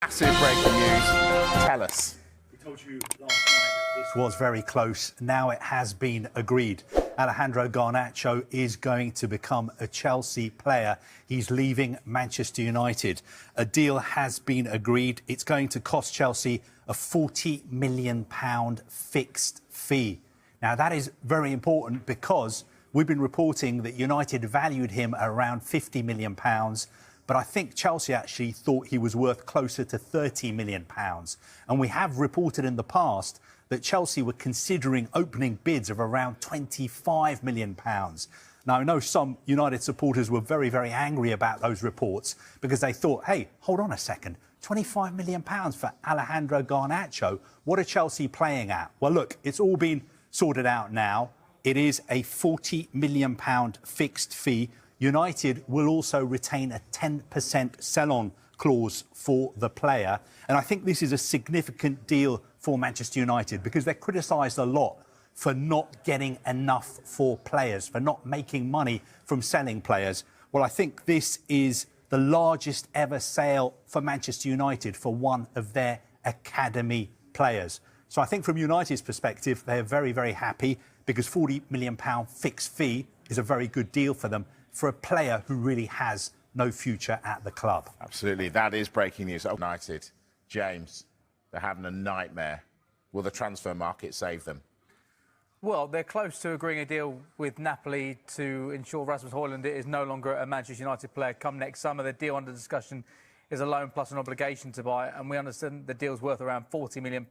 Massive breaking news. Tell us. We told you last night that this was very close. Now it has been agreed. Alejandro Garnacho is going to become a Chelsea player. He's leaving Manchester United. A deal has been agreed. It's going to cost Chelsea a £40 million fixed fee. Now, that is very important because we've been reporting that United valued him around £50 million. But I think Chelsea actually thought he was worth closer to £30 million. And we have reported in the past that Chelsea were considering opening bids of around £25 million. Now, I know some United supporters were very, very angry about those reports because they thought, hey, hold on a second, £25 million for Alejandro Garnacho. What are Chelsea playing at? Well, look, it's all been sorted out now. It is a £40 million fixed fee. United will also retain a 10% sell-on clause for the player. And I think this is a significant deal for Manchester United because they're criticised a lot for not getting enough for players, for not making money from selling players. Well, I think this is the largest ever sale for Manchester United for one of their academy players. So I think from United's perspective, they're very, very happy because £40 million fixed fee is a very good deal for them for a player who really has no future at the club. Absolutely. That is breaking news. United, James, they're having a nightmare. Will the transfer market save them? Well, they're close to agreeing a deal with Napoli to ensure Rasmus Højlund is no longer a Manchester United player come next summer. The deal under discussion is a loan plus an obligation to buy, and we understand the deal's worth around £40 million.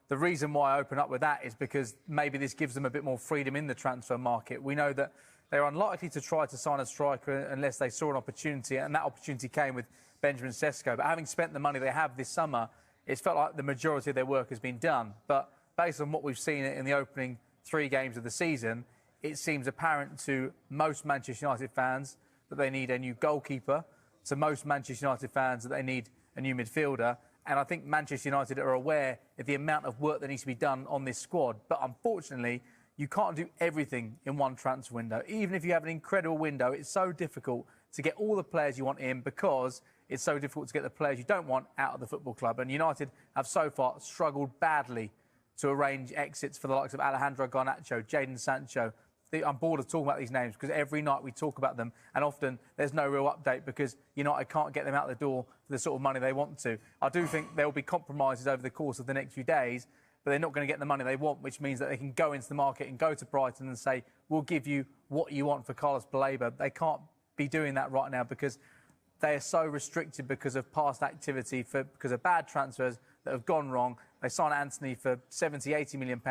The reason why I open up with that is because maybe this gives them a bit more freedom in the transfer market. We know that they're unlikely to try to sign a striker unless they saw an opportunity, and that opportunity came with Benjamin Sesko. But having spent the money they have this summer, it's felt like the majority of their work has been done. But based on what we've seen in the opening 3 games of the season, it seems apparent to most Manchester United fans that they need a new goalkeeper, to most Manchester United fans that they need a new midfielder. And I think Manchester United are aware of the amount of work that needs to be done on this squad. But unfortunately, you can't do everything in one transfer window. Even if you have an incredible window, it's so difficult to get all the players you want in because it's so difficult to get the players you don't want out of the football club. And United have so far struggled badly to arrange exits for the likes of Alejandro Garnacho, Jadon Sancho. I'm bored of talking about these names because every night we talk about them and often there's no real update because United can't get them out the door for the sort of money they want to. I do think there will be compromises over the course of the next few days, but they're not going to get the money they want, which means that they can go into the market and go to Brighton and say, we'll give you what you want for Carlos Baleba. They can't be doing that right now because they are so restricted because of past activity, because of bad transfers that have gone wrong. They signed Anthony for £70, £80 million.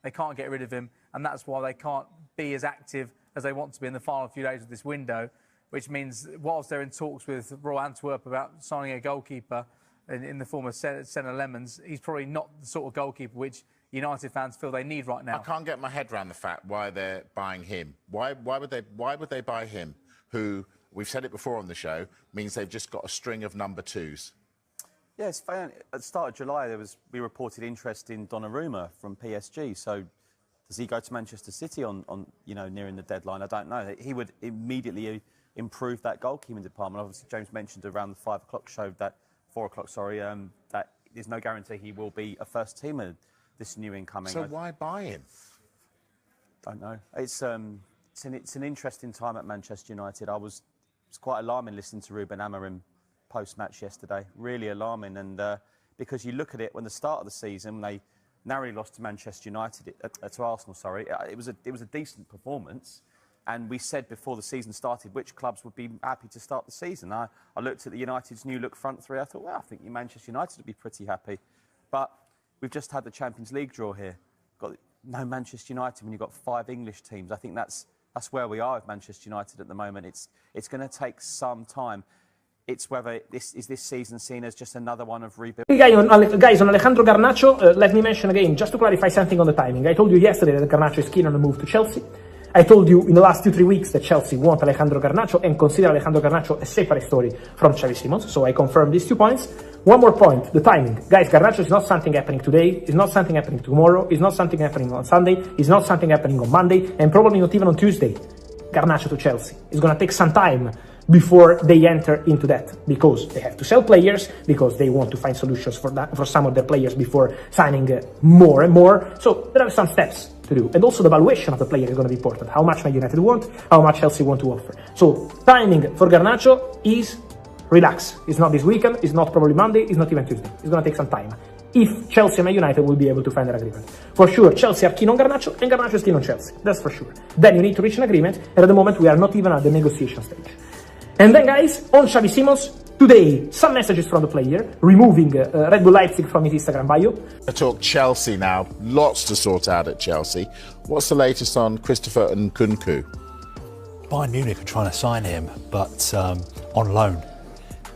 They can't get rid of him, and that's why they can't be as active as they want to be in the final few days of this window, which means whilst they're in talks with Royal Antwerp about signing a goalkeeper in the form of Senna Lemons, he's probably not the sort of goalkeeper which United fans feel they need right now. I can't get my head around the fact why they're buying him. Why would they buy him, who, we've said it before on the show, means they've just got a string of number 2s? Yeah, it's funny. At the start of July, we reported interest in Donnarumma from PSG. So does he go to Manchester City on nearing the deadline? I don't know. He would immediately improve that goalkeeping department. Obviously, James mentioned around the 4 o'clock show that there's no guarantee he will be a first teamer this new incoming. So why buy him? Don't know. It's an interesting time at Manchester United. It's quite alarming listening to Ruben Amorim post-match yesterday. Really alarming, and because you look at it when the start of the season, when they narrowly lost to Manchester United, to Arsenal. Sorry, it was a decent performance. And we said before the season started which clubs would be happy to start the season. I looked at the United's new look front three. I thought, well, I think Manchester United would be pretty happy. But we've just had the Champions League draw here. Got no Manchester United when you've got 5 English teams. I think that's where we are with Manchester United at the moment. It's going to take some time. It's whether this season seen as just another one of rebuild. Guys, on Alejandro Garnacho, let me mention again, just to clarify something on the timing. I told you yesterday that Garnacho is keen on a move to Chelsea. I told you in the last 2-3 weeks that Chelsea want Alejandro Garnacho and consider Alejandro Garnacho a separate story from Xavi Simons. So I confirm these 2 points. One more point, the timing. Guys, Garnacho is not something happening today. It's not something happening tomorrow. It's not something happening on Sunday. It's not something happening on Monday. And probably not even on Tuesday. Garnacho to Chelsea. It's going to take some time before they enter into that, because they have to sell players, because they want to find solutions for that, for some of their players before signing more and more. So there are some steps to do, and also the valuation of the player is going to be important. How much Man United want, how much Chelsea want to offer. So timing for Garnacho is relax. It's not this weekend, it's not probably Monday, it's not even Tuesday. It's going to take some time. If Chelsea and Man United will be able to find an agreement. For sure, Chelsea are keen on Garnacho, and Garnacho is keen on Chelsea. That's for sure. Then you need to reach an agreement, and at the moment we are not even at the negotiation stage. And then, guys, on Xavi Simons, today, some messages from the player, removing Red Bull Leipzig from his Instagram bio. I talk Chelsea now. Lots to sort out at Chelsea. What's the latest on Christopher Nkunku? Bayern Munich are trying to sign him, but on loan.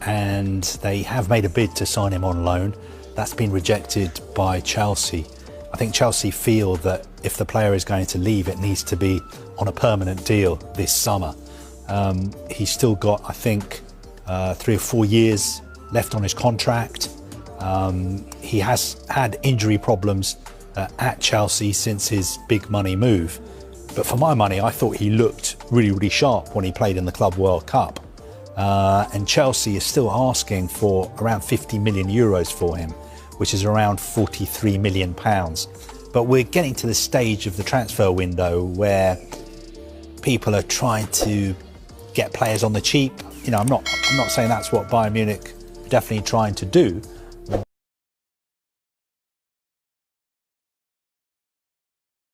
And they have made a bid to sign him on loan. That's been rejected by Chelsea. I think Chelsea feel that if the player is going to leave, it needs to be on a permanent deal this summer. He's still got, I think, 3 or 4 years left on his contract. He has had injury problems at Chelsea since his big money move. But for my money, I thought he looked really, really sharp when he played in the Club World Cup. And Chelsea is still asking for around 50 million euros for him, which is around 43 million pounds. But we're getting to the stage of the transfer window where people are trying to get players on the cheap. You know, I'm not saying that's what Bayern Munich are definitely trying to do,